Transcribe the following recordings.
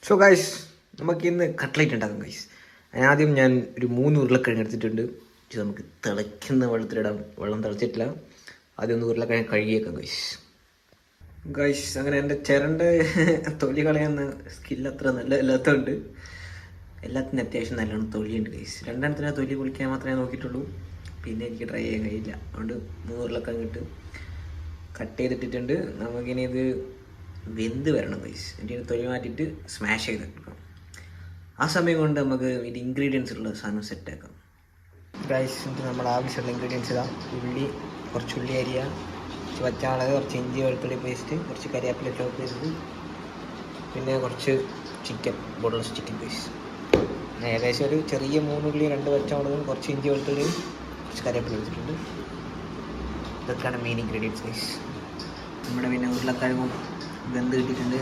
So guys, നമുക്ക് ഇന്ന് cutlet ഉണ്ടാക്കാം ഗൈസ്. ആദ്യം ഞാൻ ഒരു 3 ഉരുളക്കിഴങ്ങ് എടുത്തിട്ടുണ്ട്. ഇത് നമുക്ക് തിളയ്ക്കുന്ന വെള്ളത്തിലിടാം. വെള്ളം തിളച്ചിട്ടില്ല. ആദ്യം ഒന്ന് ഉരുളക്കിഴങ്ങ് കഴുകിയേക്കാം ഗൈസ്. ഗൈസ്, അങ്ങനെ എൻ്റെ ചിരണ്ട തൊലി കളയുന്ന സ്കില്ല് അത്ര നല്ല അല്ലാത്തതുകൊണ്ട് എല്ലാത്തിനും അത്യാവശ്യം നല്ലോണം തൊലിയുണ്ട് ഗൈസ്. രണ്ടെണ്ണത്തിന് തൊലി പൊളിക്കാൻ മാത്രമേ നോക്കിയിട്ടുള്ളൂ. പിന്നെ എനിക്ക് ട്രൈ ചെയ്യാൻ കഴിയില്ല. അതുകൊണ്ട് 3 ഉരുളക്കിഴങ്ങ് ഇട്ട് കട്ട് ചെയ്തിട്ടിട്ടുണ്ട്. നമുക്കിനി ഇത് വെന്ത് വരണം ഗൈസ്. എന്നിട്ട് തൊലി മാറ്റിയിട്ട് സ്മാഷ് ചെയ്തെടുക്കാം. ആ സമയം കൊണ്ട് നമുക്ക് ഇതിൻ്റെ ഇൻഗ്രീഡിയൻസ് ഉള്ള സാധനം സെറ്റാക്കാം ഗൈസ്. എന്നിട്ട് നമ്മൾ ആവശ്യമുള്ള ഇൻഗ്രീഡിയൻസ് ഇടാം. കുറച്ച് ഉള്ളി അരിയ, കുറച്ച് പച്ചമുളക്, കുറച്ച് ഇഞ്ചി വെളുത്തുള്ളി പേസ്റ്റ്, കുറച്ച് കരിയാപ്പില ചോപ്പ് ചെയ്തത്, പിന്നെ കുറച്ച് ചിക്കൻ, ബോൺലെസ് ചിക്കൻ പീസ്. ഏകദേശം ഒരു ചെറിയ 3 ഉള്ളി, 2 പച്ചമുളകും, കുറച്ച് ഇഞ്ചി വെളുത്തുള്ളിയും, കുറച്ച് കരിയാപ്പില എടുത്തിട്ടുണ്ട്. ഇതൊക്കെയാണ് മെയിൻ ഇൻഗ്രീഡിയൻസ് ഗൈസ്. നമ്മുടെ പിന്നെ ഉരുളക്കിഴങ്ങും വെന്ത് കിട്ടിയിട്ടുണ്ട്.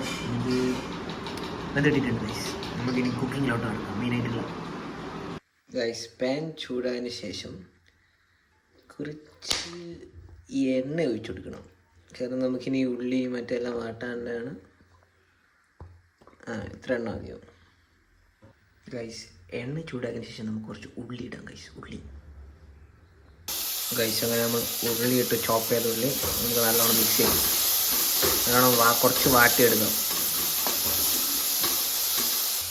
ഗൈസ്. നമുക്കിനി കുക്കിങ്ങിലോട്ട് നടക്കാം. മെയിനായിട്ടുള്ള ഗൈസ്, പാൻ ചൂടായതിന് ശേഷം കുറച്ച് എണ്ണ ഒഴിച്ചു കൊടുക്കണം. കാരണം നമുക്കിനി ഉള്ളി മറ്റെല്ലാം വാട്ടാനാണ്. ഇത്ര എണ്ണ മതിയോ ഗൈസ്? എണ്ണ ചൂടാക്കിയതിന് ശേഷം നമുക്ക് കുറച്ച് ഉള്ളി ഇടാം ഗൈസ്. ഗൈസ്, അങ്ങനെ നമ്മൾ ഉള്ളി ഇട്ട് ചോപ്പ് ചെയ്ത ഉള്ളി നമുക്ക് നല്ലോണം മിക്സ് ചെയ്യും. നല്ലോണം കുറച്ച് വാട്ടിയെടുക്കാം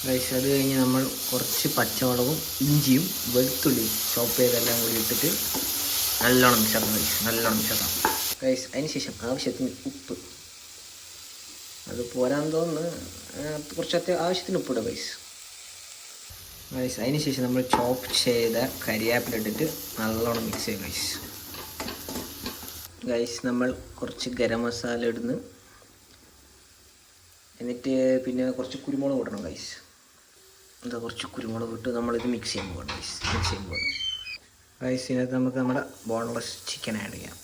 ഗൈസ്. അത് കഴിഞ്ഞ് നമ്മൾ കുറച്ച് പച്ചമുളകും ഇഞ്ചിയും വെളുത്തുള്ളിയും ചോപ്പ് ചെയ്തെല്ലാം കൂടി ഇട്ടിട്ട് നല്ലോണം മിക്സാക്കാം ഗൈസ്. നല്ലോണം മിക്സാക്കാം ഗൈസ്. അതിന് ശേഷം ആവശ്യത്തിന് ഉപ്പ്. അത് പോരാൻ തോന്നുന്നു, കുറച്ച് ആവശ്യത്തിന് ഉപ്പിടുക ഗൈസ്. അതിന് ശേഷം നമ്മൾ ചോപ്പ് ചെയ്ത കരിയാപ്പില ഇട്ടിട്ട് നല്ലോണം മിക്സ് ചെയ്യുക ഗൈസ്. നമ്മൾ കുറച്ച് ഗരം മസാല ഇടുന്നു. എന്നിട്ട് പിന്നെ കുറച്ച് കുരുമുളക് ഇടണം ഗൈസ്. കുറച്ച് കുരുമുളക് ഇട്ട് നമ്മളിത് മിക്സ് ചെയ്യാൻ പോകണം ഗൈസ്. ഇതിനകത്ത് നമുക്ക് നമ്മുടെ ബോൺലെസ് ചിക്കൻ ആഡ് ചെയ്യാം.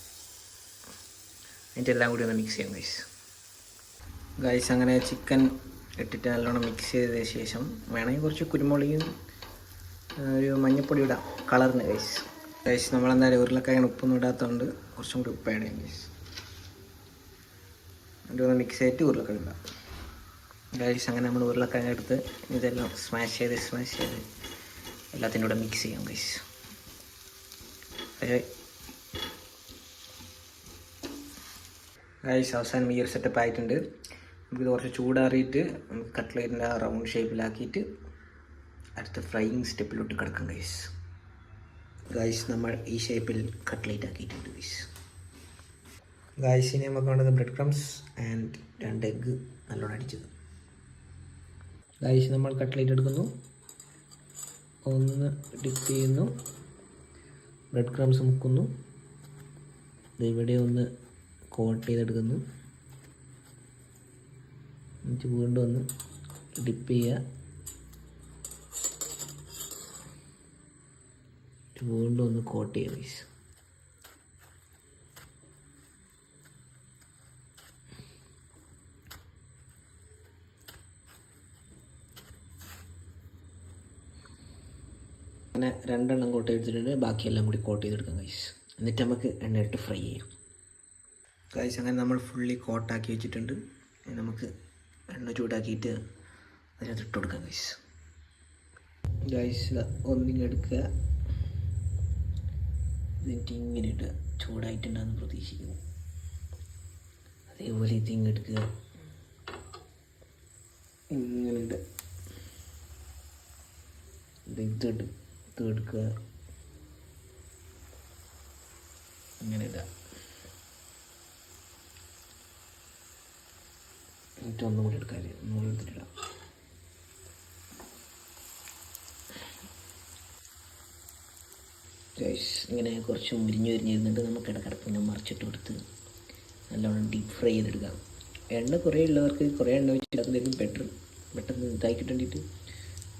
എന്നിട്ട് എല്ലാം കൂടി ഒന്ന് മിക്സ് ചെയ്യാം ഗൈസ്. അങ്ങനെ ചിക്കൻ ഇട്ടിട്ട് നല്ലോണം മിക്സ് ചെയ്തതിന് ശേഷം വേണമെങ്കിൽ കുറച്ച് കുരുമുളകും ഒരു മഞ്ഞൾപ്പൊടി ഇടാം കളറിന് ഗൈസ്. നമ്മളെന്തായാലും ഉരുളക്കിഴങ്ങ് ഉപ്പൊന്നും ഇടാത്തതുകൊണ്ട് കുറച്ചും കൂടി ഉപ്പ് ആഡ് ചെയ്യാം ഗൈസ്. എന്നിട്ട് ഒന്ന് മിക്സ് ചെയ്തിട്ട് ഉരുളക്കിഴങ്ങ് ഇടാം ഗൈസ്. അങ്ങനെ നമ്മൾ ഉരുളക്കിഴങ്ങ് എടുത്ത് ഇതെല്ലാം സ്മാഷ് ചെയ്ത് എല്ലാത്തിൻ്റെ കൂടെ മിക്സ് ചെയ്യാം ഗൈസ്. അവസാനം ഈ ഒരു സെറ്റപ്പ് ആയിട്ടുണ്ട്. നമുക്കിത് കുറച്ച് ചൂടാറിയിട്ട് നമുക്ക് കട്ട്ലേറ്റിൻ്റെ റൗണ്ട് ഷേപ്പിലാക്കിയിട്ട് അടുത്ത ഫ്രൈയിങ് സ്റ്റെപ്പിലോട്ട് കിടക്കാം ഗൈസ്. നമ്മൾ ഈ ഷേപ്പിൽ കട്ട്ലേറ്റ് ആക്കിയിട്ടുണ്ട് ഗൈസ്. ഇനി നമുക്ക് വേണ്ടത് ബ്രെഡ് ക്രംസ് ആൻഡ് 2 എഗ്ഗ് നല്ലോണം അടിച്ചത് ഗൈസ്. നമ്മൾ കട്ട്ലേറ്റ് എടുക്കുന്നു, ഒന്ന് ഡിപ്പ് ചെയ്യുന്നു, ബ്രെഡ് ക്രംസ് മുക്കുന്നു, ഇവിടെ ഒന്ന് കോട്ട് ചെയ്തെടുക്കുന്നു, എന്നിട്ട് വീണ്ടും ഒന്ന് ഡിപ്പ് ചെയ്യുക, വീണ്ടും ഒന്ന് കോട്ട് ചെയ്യുക ഗൈസ്. അങ്ങനെ 2 എണ്ണം കോട്ട് ചെയ്തിട്ടുണ്ട്. ബാക്കിയെല്ലാം കൂടി കോട്ട് ചെയ്തെടുക്കാം ഗൈസ്. എന്നിട്ട് നമുക്ക് എണ്ണയിട്ട് ഫ്രൈ ചെയ്യാം ഗൈസ്. അങ്ങനെ നമ്മൾ ഫുള്ളി കോട്ടാക്കി വെച്ചിട്ടുണ്ട്. നമുക്ക് എണ്ണ ചൂടാക്കിയിട്ട് അതിനകത്ത് ഇട്ട് കൊടുക്കാം ഗൈസ്. ഒന്നിങ്ങെടുക്കുക, എന്നിട്ട് ഇങ്ങനെ ഇട്ട് ചൂടായിട്ടുണ്ടെന്ന് പ്രതീക്ഷിക്കുന്നു. അതേപോലെ ഇതിങ്ങെടുക്കുക, ഇങ്ങനെ ഇടുക, ഇതെടുക്കുക, ഇങ്ങനെ ഇടുക, എന്നിട്ട് ഒന്നും കൂടി എടുക്കാൻ എടുത്തിട്ടിടാം ഗൈസ്. ഇങ്ങനെ കുറച്ച് മുരിഞ്ഞിരുന്നിട്ട് നമുക്ക് ഇടക്കിടക്ക് ഇങ്ങനെ മറിച്ചിട്ട് കൊടുത്ത് നല്ലോണം ഡീപ്പ് ഫ്രൈ ചെയ്തെടുക്കാം. എണ്ണ കുറേ ഉള്ളവർക്ക് കുറേ എണ്ണ വെച്ചിട്ടാക്കുന്നതായിരിക്കും പെട്ടെന്ന് ഇതാക്കി വേണ്ടിയിട്ട്.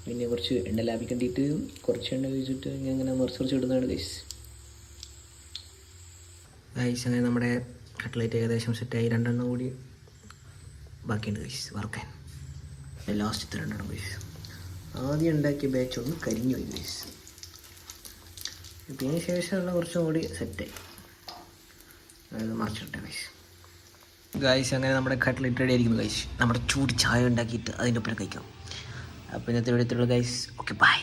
പിന്നെ കുറച്ച് എണ്ണ ലാഭിക്കേണ്ടിയിട്ട് കുറച്ച് എണ്ണ ഒഴിച്ചിട്ട് ഇങ്ങനെ മറിച്ച് ഇടുന്നതാണ് ഗൈസ്. അങ്ങനെ നമ്മുടെ കട്ട്ലേറ്റ് ഏകദേശം സെറ്റായി. 2 എണ്ണം കൂടി ബാക്കിയുണ്ട് ഗൈസ് വറുക്കാൻ. ലാസ്റ്റത്തെ 2 എണ്ണം ഗൈസ്. ആദ്യം ഉണ്ടാക്കിയ ബാച്ച് ഒന്ന് കരിഞ്ഞു പോയി ഗൈസ്. ഇതിന് ശേഷമുള്ള കുറച്ചും കൂടി സെറ്റായി. അതായത് മറിച്ചിട്ടെ ഗൈസ്. ഗൈസ് അങ്ങനെ നമ്മുടെ കട്ട്ലറ്റ് റെഡി ആയിരിക്കുന്നു ഗൈസ്. നമ്മുടെ ചൂട് ചായ ഉണ്ടാക്കിയിട്ട് അതിൻ്റെ ഒപ്പം കഴിക്കാം. അപ്പോൾ ഇന്നത്തെ വീഡിയോത്തിലുള്ള ഗൈസ് ഓക്കെ ബൈ.